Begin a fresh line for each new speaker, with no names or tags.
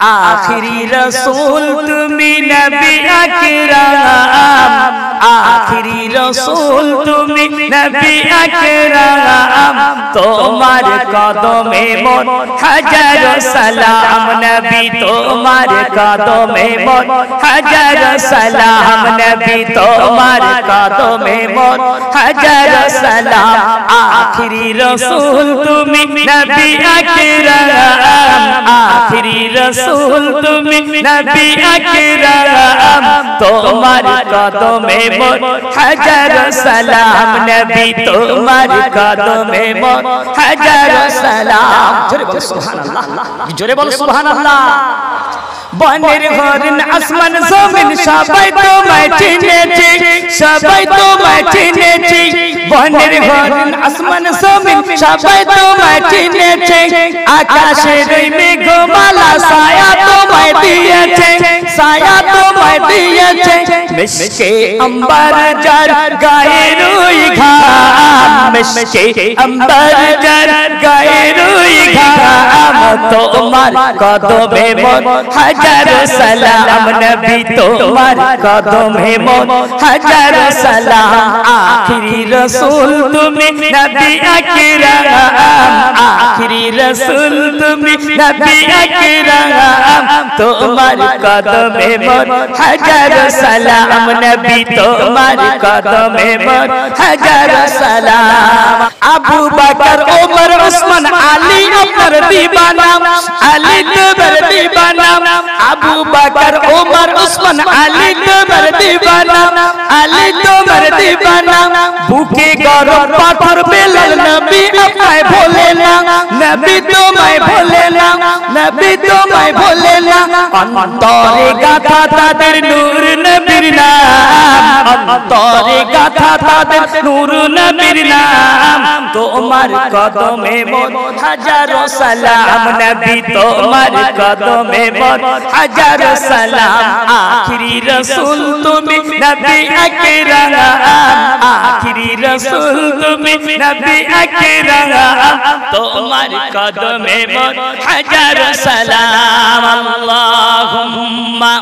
आखिरी रसूल तुमी नबी अकरम, आखिरी रसूल तुमी नबी अकरम, तोमार कदमे मोर हजारो सलाम नबी, तोमार कदमे मोर हजारो सलाम नबी, तोमार कदमे मोर हजारो सलाम। आखिरी रसूल तुमी नबी अकरम, आखिरी रसूल तुमी नबी अकरम, तोमार कदमे मोर हजारो सलाम नबी, तोमार कदमे मोर हजारो सलाम। जोरे बोलो सुभान अल्लाह, जोरे बोलो सुभान अल्लाह। বনের হরিণ আসমান জমিন সবাই তোমায় চিনেছি, সবাই তোমায় চিনেছি। বনের হরিণ আসমান জমিন সবাই তোমায় চিনেছি। আকাশের ওই মেঘমালা ছায়া তোমায় দিয়েছে, ছায়া তোমায় দিয়েছে। মিশকে আম্বার যার গায়ের ওই ঘাম, মিশকে আম্বার যার গায়ের ওই ঘাম, তোমার কদমে মোর हजारो सलाम नबी, तोमार कदमे मोर हजारो सलाम। आखिरी रसूल तुमी नबी अकरम, आखिरी रसूल तुमी नबी अकरम, तोमार कदमे मोर हजारो सलाम नबी, तोमार कदमे मोर हजारो सलाम। अबू बकर उमर उस्मान अली अमर दीवाना, अली तुम्हार दीवाना। अबू बकर उमर उस्मान अली तुम्हार दीवाना, अली तुम्हार दीवाना। बुके गरम पाथर बेलाल नबी अपनाए भोले ना, नबी तुम्हें भोले ना, नबी तुम्हें भोले ना। अंतरे गाथा तादेर नूर नबीर नाम, अंतरे गाथा तादेर नूर नबीर नाम, तोमार कदमे मोर हजारो सलाम नबी, तोमार कदमे मोर हजारो सलाम। आखिरी रसूल तुमी नबी अकरम, आखिरी रसूल तुमी नबी अकरम, तोमार कदमे मोर हजारो सलाम। अल्लाहुम्मा